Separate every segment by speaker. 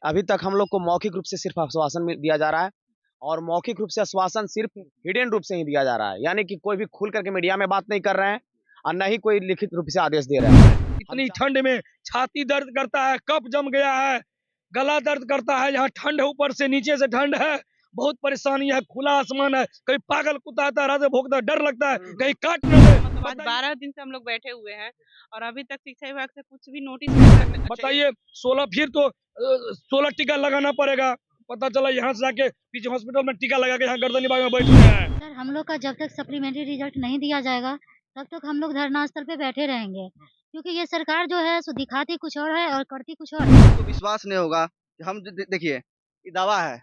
Speaker 1: अभी तक हम लोग को मौखिक रूप से सिर्फ आश्वासन दिया जा रहा है और मौखिक रूप से आश्वासन सिर्फ हिडन रूप से ही दिया जा रहा है, यानी कि कोई भी खुल करके मीडिया में बात नहीं कर रहे हैं और न ही कोई लिखित रूप से आदेश दे रहे हैं।
Speaker 2: इतनी ठंड में छाती दर्द करता है, कफ जम गया है, गला दर्द करता है, यहाँ ठंड है, ऊपर से नीचे से ठंड है, बहुत परेशानी है, खुला आसमान है, कहीं पागल कुत्ता आता है, रात में भौंकता है, डर लगता है कहीं काट न ले।
Speaker 3: मतलब आज 12 दिन से हम लोग बैठे हुए हैं और अभी तक शिक्षा विभाग से कुछ भी नोटिस नहीं।
Speaker 2: बताइए 16 फिर तो 16 टीका लगाना पड़ेगा। पता चला यहाँ से जाके पीछे हॉस्पिटल में टीका लगा के यहाँ गर्दनी बाग में बैठ गए हैं।
Speaker 4: सर हम लोग का जब तक सप्लीमेंट्री रिजल्ट नहीं दिया जाएगा तब तक हम लोग धरना स्थल पे बैठे रहेंगे, क्योंकि ये सरकार जो है सो दिखाती कुछ और है और करती कुछ और है।
Speaker 5: तो विश्वास नहीं होगा कि हम देखिए ये दवा है,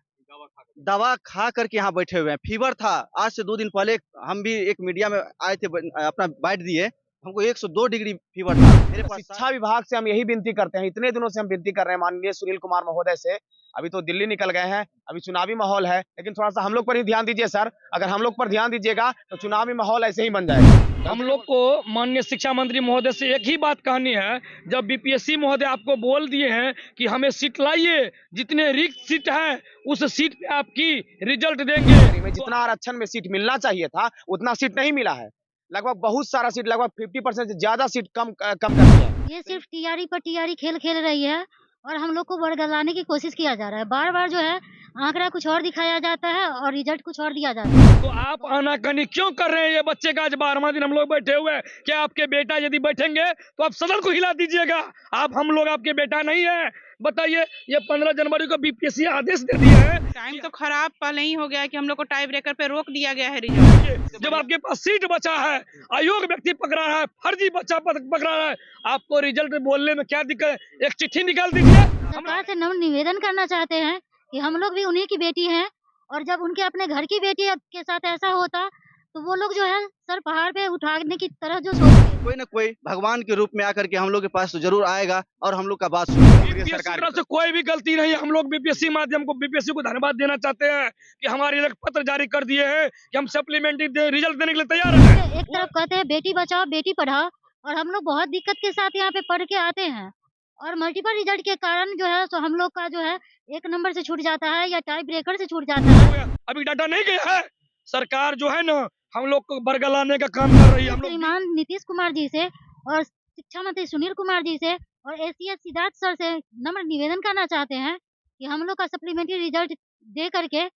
Speaker 5: दवा खा करके यहाँ बैठे हुए हैं। फीवर था, आज से 2 दिन पहले हम भी एक मीडिया में आए थे, अपना बाइट दिए, हमको 102 डिग्री फीवर था मेरे पास।
Speaker 1: शिक्षा विभाग से हम यही विनती करते हैं, इतने दिनों से हम विनती कर रहे हैं माननीय सुनील कुमार महोदय से। अभी तो दिल्ली निकल गए हैं, अभी चुनावी माहौल है, लेकिन थोड़ा सा हम लोग पर ही ध्यान दीजिए सर। अगर हम लोग पर ध्यान दीजिएगा तो चुनावी माहौल ऐसे ही बन जाएगा।
Speaker 2: हम लोग को माननीय शिक्षा मंत्री महोदय से एक ही बात कहनी है, जब बीपीएससी महोदय आपको बोल दिए हैं कि हमें सीट लाइए, जितने रिक्त सीट है उस सीट पे आपकी रिजल्ट देंगे।
Speaker 1: में जितना आरक्षण में सीट मिलना चाहिए था उतना सीट नहीं मिला है, लगभग बहुत सारा सीट, लगभग 50% से ज्यादा सीट कम कर दिया है।
Speaker 4: ये सिर्फ टीआरई पर टीआरई खेल रही है और हम लोग को बरगलाने की कोशिश किया जा रहा है। बार बार जो है आंकड़ा कुछ और दिखाया जाता है और रिजल्ट कुछ और दिया जाता है।
Speaker 2: तो आप आनाकानी क्यों कर रहे हैं? ये बच्चे का आज 12वां दिन हम लोग बैठे हुए हैं। क्या आपके बेटा यदि बैठेंगे तो आप सदन को हिला दीजिएगा? आप हम लोग आपके बेटा नहीं है। बताइए, ये 15 जनवरी को बीपीएससी आदेश दे दिया है।
Speaker 3: टाइम तो खराब पहले ही हो गया है कि हम लोग को टाई ब्रेकर पे रोक दिया गया है रिजल्ट।
Speaker 2: जब आपके पास सीट बचा है, अयोग्य व्यक्ति पकड़ा है, फर्जी बच्चा पकड़ा है, आपको रिजल्ट बोलने में क्या दिक्कत है? एक चिट्ठी निकाल दीजिए।
Speaker 4: सरकार से हम निवेदन करना चाहते हैं कि हम लोग भी उन्हीं की बेटी हैं और जब उनके अपने घर की बेटी के साथ ऐसा होता तो वो लोग जो है सर पहाड़ पे उठाने की तरह जो सोचते,
Speaker 5: कोई ना कोई भगवान के रूप में आकर के हम लोग के पास तो जरूर आएगा और हम लोग का बात सुनेगा।
Speaker 2: सरकार की तरफ से कोई भी गलती नहीं है। हम लोग बीपीएससी माध्यम को बीपीएससी को धन्यवाद देना चाहते हैं कि हमारे लिए पत्र जारी कर दिए हैं कि हम सप्लीमेंट्री रिजल्ट देने के लिए तैयार हैं।
Speaker 4: एक तरफ कहते हैं बेटी बचाओ बेटी पढ़ाओ और हम लोग बहुत दिक्कत के साथ यहाँ पे पढ़ के आते हैं और मल्टीपल रिजल्ट के कारण जो है तो हम लोग का जो है 1 नंबर से छूट जाता है या टाई ब्रेकर से छूट जाता है।
Speaker 2: अभी डाटा नहीं गया है। सरकार जो है ना हम लोग को बरगलाने का काम कर रही है। हम लोग
Speaker 4: श्रीमान नीतीश कुमार जी से और शिक्षा मंत्री सुनील कुमार जी से और एसीएस सिद्धार्थ सर से नम्र निवेदन करना चाहते हैं कि हम लोग का सप्लीमेंट्री रिजल्ट दे करके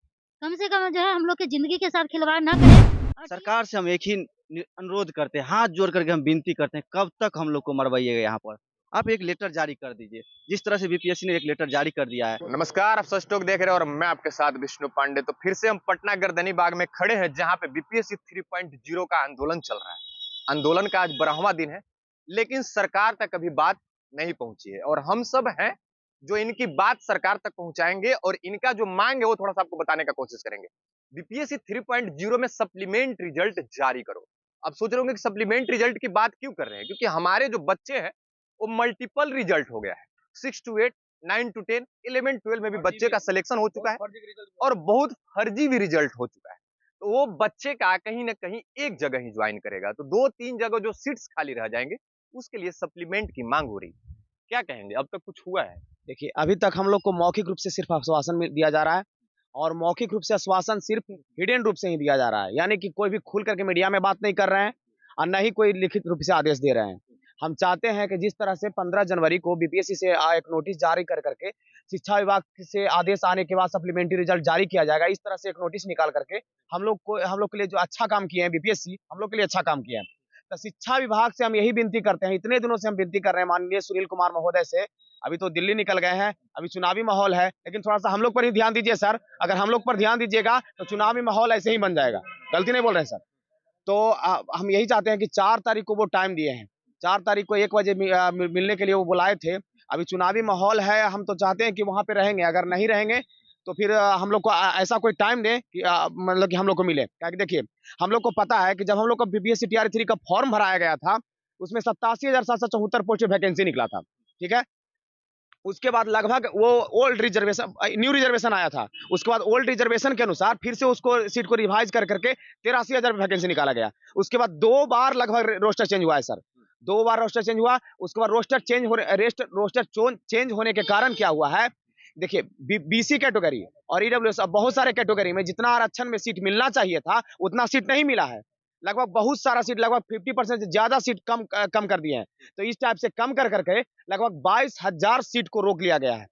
Speaker 4: कम से कम जो है हम लोग के जिंदगी के साथ खिलवाड़ ना करें।
Speaker 5: सरकार से हम एक ही अनुरोध करते हैं, हाथ जोड़ करके हम विनती करते हैं, कब तक हम लोग को मरवाइएगा? यहाँ पर आप एक लेटर जारी कर दीजिए, जिस तरह से बीपीएससी ने एक लेटर जारी कर दिया है।
Speaker 6: नमस्कार, आप सच टॉक देख रहे हैं और मैं आपके साथ विष्णु पांडे। तो फिर से हम पटना गर्दनी बाग में खड़े हैं, जहां पे बीपीएससी 3.0 का आंदोलन चल रहा है। आंदोलन का आज 12वां दिन है, लेकिन सरकार तक अभी बात नहीं पहुंची है और हम सब हैं जो इनकी बात सरकार तक पहुंचाएंगे और इनका जो मांग है वो थोड़ा सा आपको बताने का कोशिश करेंगे। बीपीएससी 3.0 में सप्लीमेंट रिजल्ट जारी करो। अब सोच रहे होंगे कि सप्लीमेंट रिजल्ट की बात क्यों कर रहे हैं, क्योंकि हमारे जो बच्चे हैं वो मल्टीपल रिजल्ट हो गया है। 6 to 8, 9 to 10, 11, 12 में भी बच्चे का सिलेक्शन हो चुका है और बहुत फर्जी भी रिजल्ट हो चुका है। तो वो बच्चे का कहीं ना कहीं एक जगह ही ज्वाइन करेगा, तो 2-3 जगह जो सीट्स खाली रह जाएंगे उसके लिए सप्लीमेंट की मांग हो रही है। क्या कहेंगे, अब तक कुछ हुआ है?
Speaker 1: देखिए, अभी तक हम लोग को मौखिक रूप से सिर्फ आश्वासन दिया जा रहा है और मौखिक रूप से आश्वासन सिर्फ हिडन रूप से ही दिया जा रहा है, यानी कि कोई भी खुल करके मीडिया में बात नहीं कर रहे हैं और न ही कोई लिखित रूप से आदेश दे रहे हैं। हम चाहते हैं कि जिस तरह से 15 जनवरी को बीपीएससी से एक नोटिस जारी कर करके शिक्षा विभाग से आदेश आने के बाद सप्लीमेंट्री रिजल्ट जारी किया जाएगा, इस तरह से एक नोटिस निकाल करके हम लोग के लिए जो अच्छा काम किए हैं बीपीएससी, हम लोग के लिए अच्छा काम किया है। तो शिक्षा विभाग से हम यही विनती करते हैं, इतने दिनों से हम विनती कर रहे हैं माननीय सुनील कुमार महोदय से। अभी तो दिल्ली निकल गए हैं, अभी चुनावी माहौल है, लेकिन थोड़ा सा हम लोग पर ही ध्यान दीजिए सर। अगर हम लोग पर ध्यान दीजिएगा तो चुनावी माहौल ऐसे ही बन जाएगा। गलती नहीं बोल रहे हैं सर। तो हम यही चाहते हैं कि 4 तारीख को वो टाइम दिए हैं, 4 तारीख को 1 बजे मिलने के लिए वो बुलाए थे। अभी चुनावी माहौल है, हम तो चाहते हैं कि वहां पे रहेंगे, अगर नहीं रहेंगे तो फिर हम लोग को ऐसा कोई टाइम दे कि मतलब कि हम लोग को मिले। क्या देखिए, हम लोग को पता है कि जब हम लोग को बीपीएससी टीआरई 3 का फॉर्म भराया गया था उसमें 87,774 पोस्ट वैकेंसी निकला था, ठीक है। उसके बाद लगभग वो ओल्ड रिजर्वेशन न्यू रिजर्वेशन आया था, उसके बाद ओल्ड रिजर्वेशन के अनुसार फिर से उसको सीट को रिवाइज कर करके 83,000 वैकेंसी निकाला गया। उसके बाद 2 बार लगभग रोस्टर चेंज हुआ है सर, 2 बार रोस्टर चेंज हुआ। उसके बाद रोस्टर चेंज होने के कारण क्या हुआ है देखिए बीसी कैटेगरी और ईडब्ल्यूएस बहुत सारे कैटेगरी में जितना आरक्षण में सीट मिलना चाहिए था उतना सीट नहीं मिला है। लगभग बहुत सारा सीट, लगभग 50% से ज्यादा सीट कम कर दिए हैं। तो इस टाइप से कम कर करके लगभग 22,000 सीट को रोक लिया गया है।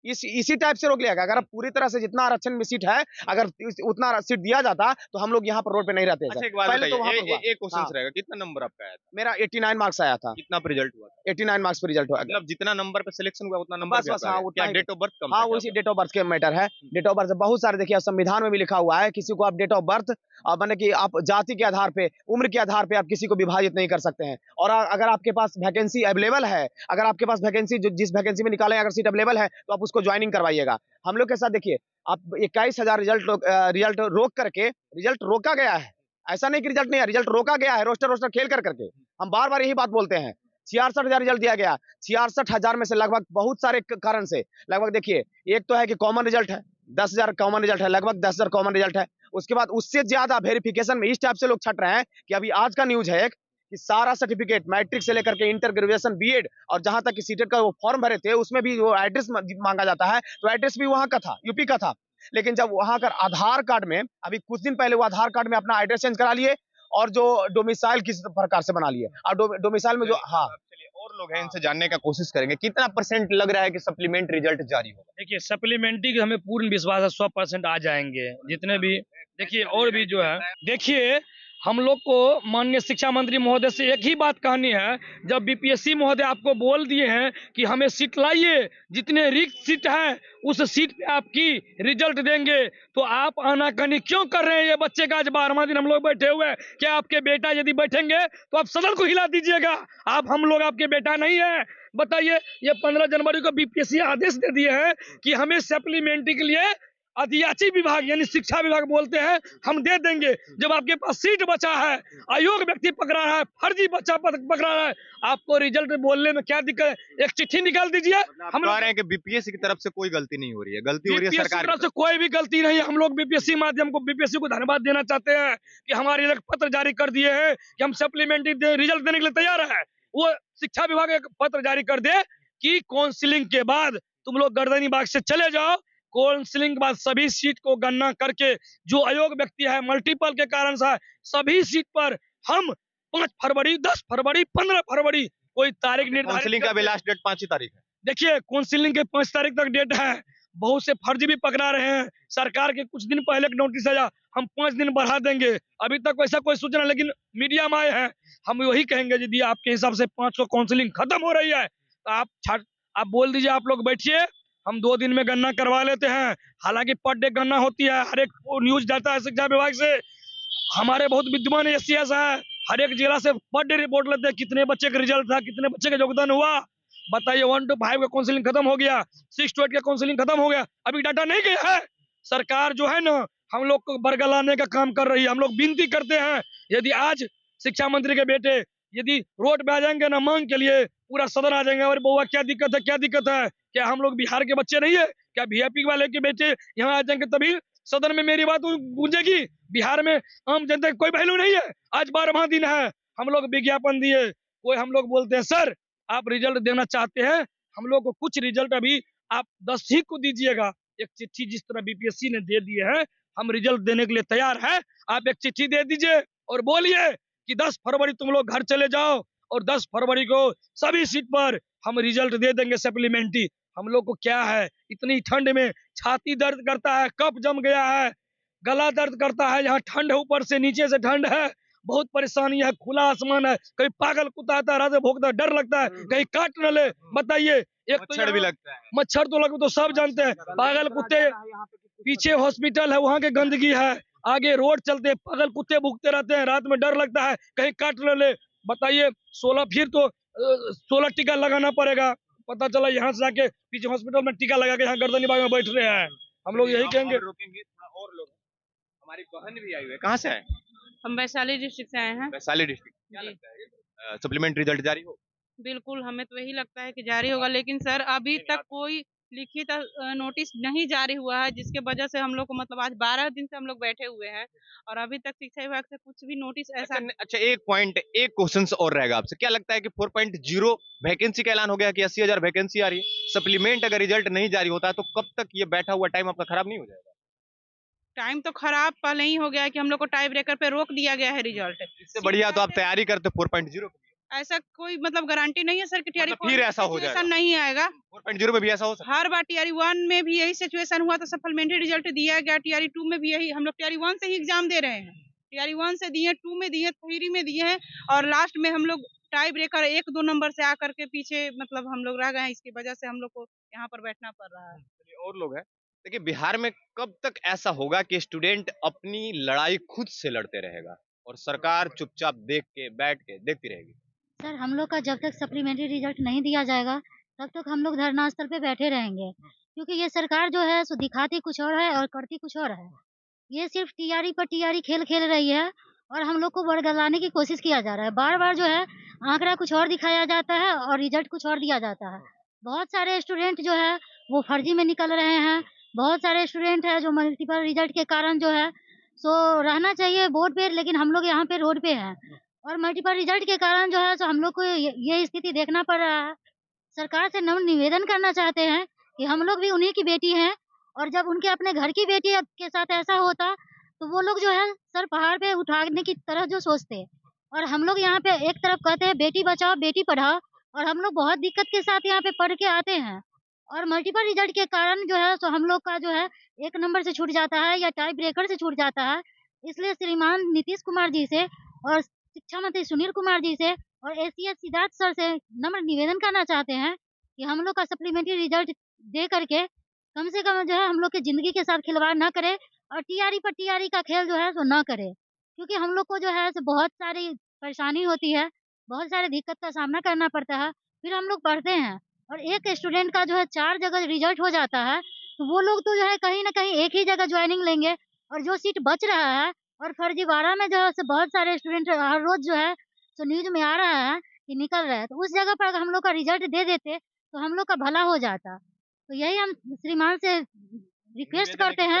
Speaker 1: इसी टाइप से रोक लिया गया। अगर पूरी तरह से जितना आरक्षण में सीट है, अगर उतना सीट दिया जाता तो हम लोग यहाँ पर रोड पे नहीं रहते।
Speaker 6: अच्छा, एक बात
Speaker 1: पहले तो वहाँ
Speaker 6: बताइए,
Speaker 1: पर
Speaker 6: एक क्वेश्चन रहेगा, कितना नंबर आपका आया था?
Speaker 1: मेरा 89 मार्क्स आया था।
Speaker 6: कितना पे रिजल्ट हुआ था?
Speaker 1: 89 मार्क्स पे रिजल्ट हुआ।
Speaker 6: मतलब जितना नंबर पे सिलेक्शन हुआ उतना नंबर
Speaker 1: बस
Speaker 6: भी
Speaker 1: बस
Speaker 6: आपका
Speaker 1: हाँ
Speaker 6: आया?
Speaker 1: उतना
Speaker 6: क्या
Speaker 1: ही।
Speaker 6: डेट ऑफ बर्थ कम
Speaker 1: हाँ
Speaker 6: था क्या
Speaker 1: उसी
Speaker 6: आपका?
Speaker 1: डेट ऑफ बर्थ के मैटर है। डेट ऑफ बर्थ बहुत सारे देखिए संविधान में भी लिखा हुआ है, किसी को आप डेट ऑफ बर्थ माने कि आप जाति के आधार पे, उम्र के आधार पे आप किसी को विभाजित नहीं कर सकते हैं। और अगर आपके पास वैकेंसी अवेलेबल है, अगर आपके पास वैकेंसी जिस वैकेंसी में निकाले अगर सीट अवेलेबल है तो आप उसको ज्वाइनिंग करवाइएगा। हम लोग के साथ देखिए आप 21,000 रिजल्ट रोक करके, रिजल्ट रोका गया है। ऐसा नहीं कि रिजल्ट नहीं है, रिजल्ट रोका गया है रोस्टर खेल करके। हम बार बार यही बात बोलते हैं। 66,000 रिजल्ट दिया गया। 66,000 में से लगभग बहुत सारे कारण से लगभग देखिए, एक तो है कि कॉमन रिजल्ट है, 10,000 कॉमन रिजल्ट है, लगभग 10,000 कॉमन रिजल्ट है। उसके बाद उससे ज्यादा वेरिफिकेशन में इस टाइप से लोग छट रहे हैं कि अभी आज का न्यूज है कि सारा सर्टिफिकेट मैट्रिक से लेकर के इंटर, ग्रेजुएशन, बीएड और जहां तक कि सीटेट का वो फॉर्म भरे थे उसमें भी वो एड्रेस मांगा जाता है। तो एड्रेस भी वहां का था, यूपी का था। लेकिन जब वहां का आधार कार्ड में, अभी कुछ दिन पहले वो आधार कार्ड में अपना एड्रेस चेंज करा लिए और जो डोमिसाइल किस प्रकार से बना लिए और डोमिसाइल में जो
Speaker 6: चलिए और लोग हैं, इनसे जानने का कोशिश करेंगे। कितना परसेंट लग रहा है कि सप्लीमेंट रिजल्ट जारी होगा?
Speaker 2: देखिए सप्लीमेंट्री की हमें पूर्ण विश्वास है, 100% आ जाएंगे जितने भी। देखिए और भी जो है, देखिए हम लोग को माननीय शिक्षा मंत्री महोदय से एक ही बात कहनी है। जब बीपीएससी महोदय आपको बोल दिए हैं कि हमें सीट लाइए, जितने रिक्त सीट है उस सीट पे आपकी रिजल्ट देंगे, तो आप आनाकानी क्यों कर रहे हैं? ये बच्चे का आज 12वां दिन हम लोग बैठे हुए हैं। क्या आपके बेटा यदि बैठेंगे तो आप सदन को हिला दीजिएगा? आप हम लोग आपके बेटा नहीं है। बताइए, ये 15 जनवरी को बीपीएससी आदेश दे दिए हैं कि हमें सप्लीमेंट्री के लिए अध्याची विभाग यानी शिक्षा विभाग बोलते हैं हम दे देंगे। जब आपके पास सीट बचा है, अयोग्य व्यक्ति पकड़ा है, फर्जी बच्चा पकड़ा है, आपको रिजल्ट बोलने में क्या दिक्कत है? एक चिट्ठी निकाल दीजिए।
Speaker 6: हम कह रहे हैं कि बीपीएससी की तरफ से कोई गलती नहीं हो रही है, गलती हो रही है सरकार की
Speaker 2: तरफ से। कोई भी गलती नहीं है। हम लोग बीपीएससी माध्यम को, बीपीएससी को धन्यवाद देना चाहते हैं कि हमारे एक पत्र जारी कर दिए हैं कि हम सप्लीमेंट्री रिजल्ट देने के लिए तैयार है। वो शिक्षा विभाग एक पत्र जारी कर दे कि काउंसिलिंग के बाद तुम लोग गर्दनी बाग से चले जाओ। काउंसिलिंग के बाद सभी सीट को गणना करके जो अयोग्य व्यक्ति है, मल्टीपल के कारण से सभी सीट पर हम 5 फरवरी, 10 फरवरी, 15 फरवरी कोई तारीख निर्धारित।
Speaker 6: काउंसलिंग का भी लास्ट डेट 5 ही तारीख है।
Speaker 2: देखिए काउंसिलिंग के 5 तारीख तक डेट है। बहुत से फर्जी भी पकड़ा रहे हैं। सरकार के कुछ दिन पहले नोटिस आया, हम 5 दिन बढ़ा देंगे। अभी तक वैसा कोई सूचना लेकिन मीडिया में आए हैं। हम वही कहेंगे यदि आपके हिसाब से 5 को काउंसिलिंग खत्म हो रही है तो आप बोल दीजिए, आप लोग बैठिए, हम 2 दिन में गणना करवा लेते हैं। हालांकि पर डे गणना होती है, हर एक न्यूज जाता है शिक्षा विभाग से। हमारे बहुत विद्वान एसीएस है, हर एक जिला से पर डे रिपोर्ट लेते हैं, कितने बच्चे का रिजल्ट था, कितने बच्चे का योगदान हुआ। बताइए 1 to 5 का काउंसलिंग खत्म हो गया, 6 to 8 का काउंसलिंग खत्म हो गया, अभी डाटा नहीं गया है। सरकार जो है ना हम लोग को बरगलाने का काम कर रही है। हम लोग विनती करते हैं, यदि आज शिक्षा मंत्री के बेटे यदि रोड पे आ जाएंगे ना मांग के लिए, पूरा सदन आ जाएंगे और बउआ क्या दिक्कत है, क्या दिक्कत है? क्या हम लोग बिहार के बच्चे नहीं है? क्या वीआईपी वाले के बेटे यहाँ आ जाएंगे तभी सदन में मेरी बात गूंजेगी? बिहार में आम जनता की कोई वैल्यू नहीं है। आज 12वां दिन है, हम लोग विज्ञापन दिए, कोई हम लोग बोलते हैं सर आप रिजल्ट देना चाहते हैं, हम लोग को कुछ रिजल्ट अभी आप 10 ही को दीजिएगा। एक चिट्ठी जिस तरह बीपीएससी ने दे दिए है, हम रिजल्ट देने के लिए तैयार है। आप एक चिट्ठी दे दीजिए और बोलिए कि 10 फरवरी तुम लोग घर चले जाओ और 10 फरवरी को सभी सीट पर हम रिजल्ट दे देंगे सप्लीमेंट्री। हम लोग को क्या है, इतनी ठंड में छाती दर्द करता है, कफ जम गया है, गला दर्द करता है, यहाँ ठंड है, ऊपर से नीचे से ठंड है, बहुत परेशानी है, खुला आसमान है, कहीं पागल कुत्ता आता है, रात में भोंकता है, डर लगता है कहीं काट न ले। बताइए, एक
Speaker 6: मच्छर भी लगता है,
Speaker 2: मच्छर तो लगता, तो सब जानते हैं। पागल कुत्ते, पीछे हॉस्पिटल है, वहाँ के गंदगी है, आगे रोड चलते पागल कुत्ते भूखते रहते हैं, रात में डर लगता है कहीं काट न ले। बताइए 16 टीका लगाना पड़ेगा। पता चला यहाँ से जाके पीछे हॉस्पिटल में टीका लगा के यहाँ गर्दनी बाग में बैठ रहे हैं। हम लोग यही कहेंगे।
Speaker 6: रोकेंगे थोड़ा और लोग, हमारी बहन भी आई हुई है, कहाँ से आए?
Speaker 3: हम वैशाली डिस्ट्रिक्ट से आए हैं।
Speaker 6: वैशाली डिस्ट्रिक्ट। क्या
Speaker 3: जी।
Speaker 6: लगता है सप्लीमेंट रिजल्ट जारी हो?
Speaker 3: बिल्कुल, हमें तो यही लगता है कि जारी होगा, लेकिन सर अभी तक कोई लिखित नोटिस नहीं जारी हुआ है, जिसके वजह से हम लोग को मतलब आज 12 दिन से हम लोग बैठे हुए हैं और अभी तक शिक्षा विभाग से कुछ भी नोटिस ऐसा
Speaker 6: अच्छा, एक क्वेश्चन और रहेगा आपसे। क्या लगता है कि 4.0 वैकेंसी का ऐलान हो गया कि 80,000 वैकेंसी आ रही है, सप्लीमेंट अगर रिजल्ट नहीं जारी होता है तो कब तक ये बैठा हुआ टाइम आपका खराब नहीं हो जाएगा?
Speaker 3: टाइम तो खराब पहले ही हो गया है कि हम लोग को टाई ब्रेकर पे रोक दिया गया है रिजल्ट।
Speaker 6: इससे बढ़िया तो आप तैयारी करते 4.0।
Speaker 3: ऐसा कोई मतलब गारंटी नहीं है सर कि टीआरई
Speaker 6: मतलब फिर ऐसा हो जाएगा?
Speaker 3: नहीं आएगा।
Speaker 6: 4.0 में भी ऐसा हो सकता
Speaker 3: हर बार टीआरई 1 में भी यही सिचुएशन हुआ, तो सप्लीमेंट्री रिजल्ट दिया गया। टीआरई 2 में भी यही, हम लोग टीआरई 1 से ही एग्जाम दे रहे हैं। टीआरई 1 से दिए, 2 में दिए, 3 में दिए हैं और लास्ट में हम लोग टाई ब्रेकर 1-2 नंबर से आकर के पीछे मतलब हम लोग रह गए हैं। इसकी वजह से हम लोग को यहाँ पर बैठना पड़ रहा है।
Speaker 6: और लोग हैं। देखिए, बिहार में कब तक ऐसा होगा कि स्टूडेंट अपनी लड़ाई खुद से लड़ते रहेगा और सरकार चुपचाप देख के बैठ के देखती रहेगी?
Speaker 4: सर हम लोग का जब तक सप्लीमेंट्री रिजल्ट नहीं दिया जाएगा तब तक हम लोग धरना स्थल पे बैठे रहेंगे, क्योंकि ये सरकार जो है सो दिखाती कुछ और है और करती कुछ और है। ये सिर्फ टीआरई पर टीआरई खेल खेल रही है और हम लोग को बरगलाने की कोशिश किया जा रहा है। बार बार जो है आंकड़ा कुछ और दिखाया जाता है और रिजल्ट कुछ और दिया जाता है। बहुत सारे स्टूडेंट जो है वो फर्जी में निकल रहे हैं। बहुत सारे स्टूडेंट है जो मल्टीपल रिजल्ट के कारण जो है सो रहना चाहिए बोर्ड पे, लेकिन हम लोग यहाँ पे रोड पे हैं और मल्टीपल रिजल्ट के कारण जो है सो हम लोग को ये स्थिति देखना पड़ रहा है। सरकार से नम्र निवेदन करना चाहते हैं कि हम लोग भी उन्हीं की बेटी हैं और जब उनके अपने घर की बेटी के साथ ऐसा होता तो वो लोग जो है सर पहाड़ पे उठाने की तरह जो सोचते। और हम लोग यहाँ पे एक तरफ कहते हैं बेटी बचाओ बेटी पढ़ाओ और हम लोग बहुत दिक्कत के साथ यहाँ पे पढ़ के आते हैं और मल्टीपल रिजल्ट के कारण जो है सो हम लोग का जो है 1 नंबर से छूट जाता है या टाई ब्रेकर से छूट जाता है। इसलिए श्रीमान नीतीश कुमार जी से और शिक्षा मंत्री सुनील कुमार जी से और एसीएस सिद्धार्थ सर से नम्र निवेदन करना चाहते हैं कि हम लोग का सप्लीमेंट्री रिजल्ट दे करके कम से कम जो है हम लोग की ज़िंदगी के साथ खिलवाड़ ना करे और टीआरई पर टीआरई का खेल जो है सो ना करे, क्योंकि हम लोग को जो है सो बहुत सारी परेशानी होती है, बहुत सारी दिक्कत का सामना करना पड़ता है। फिर हम लोग पढ़ते हैं और एक स्टूडेंट का जो है 4 जगह रिजल्ट हो जाता है, तो वो लोग तो जो है कहीं न कहीं एक ही जगह जॉइनिंग लेंगे और जो सीट बच रहा है और फर्जीवाड़ा में जो है सो बहुत सारे स्टूडेंट हर रोज़ जो है सो न्यूज़ में आ रहा है कि निकल रहा है, तो उस जगह पर अगर हम लोग का रिजल्ट दे देते तो हम लोग का भला हो जाता। तो यही हम श्रीमान से रिक्वेस्ट करते हैं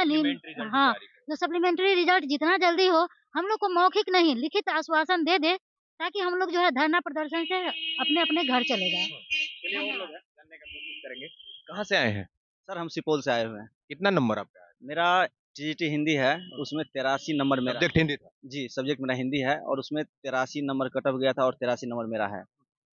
Speaker 4: हाँ, जो सप्लीमेंट्री रिजल्ट जितना जल्दी हो हम लोग को मौखिक नहीं लिखित आश्वासन दे दे, ताकि हम लोग जो है धरना प्रदर्शन से अपने-अपने घर चले जाएँ।
Speaker 6: चलिए, और लोग हैं, जानने का कोशिश करेंगे। कहाँ से आए हैं?
Speaker 5: सर हम सुपौल से आए हुए हैं।
Speaker 6: कितना नंबर आपका है?
Speaker 5: मेरा टीजीटी हिंदी है, उसमें 83 नंबर मेरा
Speaker 6: सब्जेक्ट हिंदी था।
Speaker 5: जी, सब्जेक्ट मेरा हिंदी है और उसमें 83 नंबर कट ऑफ गया था और 83 नंबर मेरा है।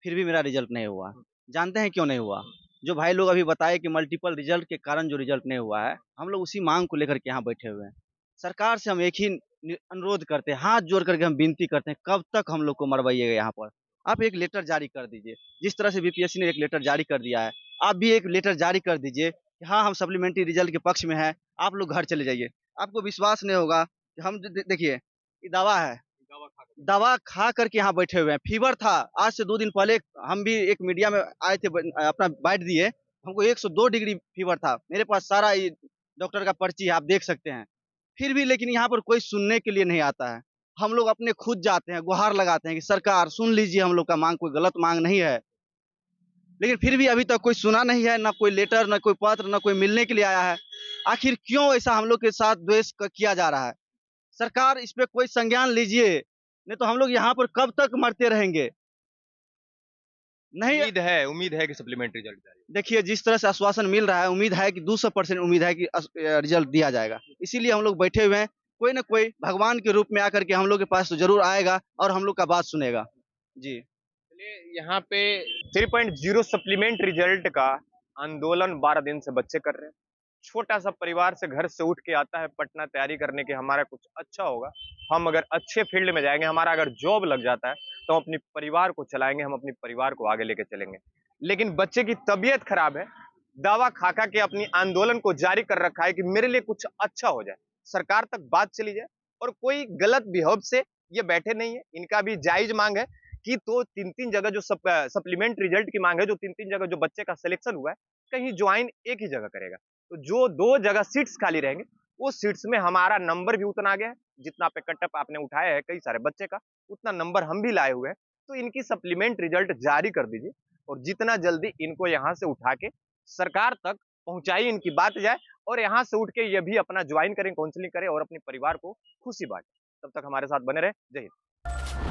Speaker 5: फिर भी मेरा रिजल्ट नहीं हुआ। जानते हैं क्यों नहीं हुआ? जो भाई लोग अभी बताए कि मल्टीपल रिजल्ट के कारण जो रिजल्ट नहीं हुआ है, हम लोग उसी मांग को लेकर के यहाँ बैठे हुए हैं। सरकार से हम एक ही अनुरोध करते हैं, हाथ जोड़ करके हम विनती करते हैं, कब तक हम लोग को मरवाइएगा यहाँ पर? आप एक लेटर जारी कर दीजिए, जिस तरह से बीपीएससी ने एक लेटर जारी कर दिया है, आप भी एक लेटर जारी कर दीजिए कि हाँ, हम सप्लीमेंट्री रिजल्ट के पक्ष में हैं, आप लोग घर चले जाइए। आपको विश्वास नहीं होगा कि हम देखिए, ये दवा है, दवा खा करके यहाँ बैठे हुए हैं। फीवर था, आज से 2 दिन पहले हम भी एक मीडिया में आए थे, अपना बाइट दिए, हमको 102 डिग्री फीवर था। मेरे पास सारा ये डॉक्टर का पर्ची है, आप देख सकते हैं। फिर भी लेकिन यहाँ पर कोई सुनने के लिए नहीं आता है। हम लोग अपने खुद जाते हैं, गुहार लगाते हैं कि सरकार सुन लीजिए हम लोग का मांग, कोई गलत मांग नहीं है। लेकिन फिर भी अभी तक कोई सुना नहीं है, ना कोई लेटर, ना कोई पत्र, ना कोई मिलने के लिए आया है। आखिर क्यों ऐसा हम लोग के साथ द्वेष किया जा रहा है? सरकार इस पे कोई संज्ञान लीजिए, नहीं तो हम लोग यहाँ पर कब तक मरते रहेंगे? नहीं,
Speaker 6: उम्मीद है कि सप्लीमेंट्री रिजल्ट जारी।
Speaker 5: देखिए जिस तरह से आश्वासन मिल रहा है, उम्मीद है कि 200% उम्मीद है कि रिजल्ट दिया जाएगा। इसीलिए हम लोग बैठे हुए हैं, कोई ना कोई भगवान के रूप में आकर के हम लोग के पास तो जरूर आएगा और हम लोग का बात सुनेगा। जी,
Speaker 6: चलिए, यहाँ पे 3.0 सप्लीमेंट रिजल्ट का आंदोलन 12 दिन से बच्चे कर रहे हैं। छोटा सा परिवार से घर से उठ के आता है पटना तैयारी करने के, हमारा कुछ अच्छा होगा, हम अगर अच्छे फील्ड में जाएंगे, हमारा अगर जॉब लग जाता है तो हम अपने परिवार को चलाएंगे, हम अपने परिवार को आगे लेके चलेंगे। लेकिन बच्चे की तबीयत खराब है, दवा खा खा के अपनी आंदोलन को जारी कर रखा है कि मेरे लिए कुछ अच्छा हो जाए, सरकार तक बात चली जाए। और कोई गलत बिहेव से ये बैठे नहीं है, इनका भी जायज मांग है कि तो 3-3 जगह जो सप्लीमेंट रिजल्ट की मांग है, जो 3-3 जगह जो बच्चे का सिलेक्शन हुआ है, कहीं ज्वाइन एक ही जगह करेगा। तो जो 2 जगह सीट्स खाली रहेंगे, वो सीट्स में हमारा नंबर भी उतना आ गया है, जितना पे कटअप आपने उठाया है कई सारे बच्चे का, उतना नंबर हम भी लाए हुए हैं। तो इनकी सप्लीमेंट रिजल्ट जारी कर दीजिए और जितना जल्दी इनको यहाँ से उठा के सरकार तक पहुंचाई, इनकी बात जाए और यहाँ से उठ के ये भी अपना ज्वाइन करें, काउंसलिंग करें और अपने परिवार को खुशी बांटें। तब तक हमारे साथ बने रहे। जय हिंद।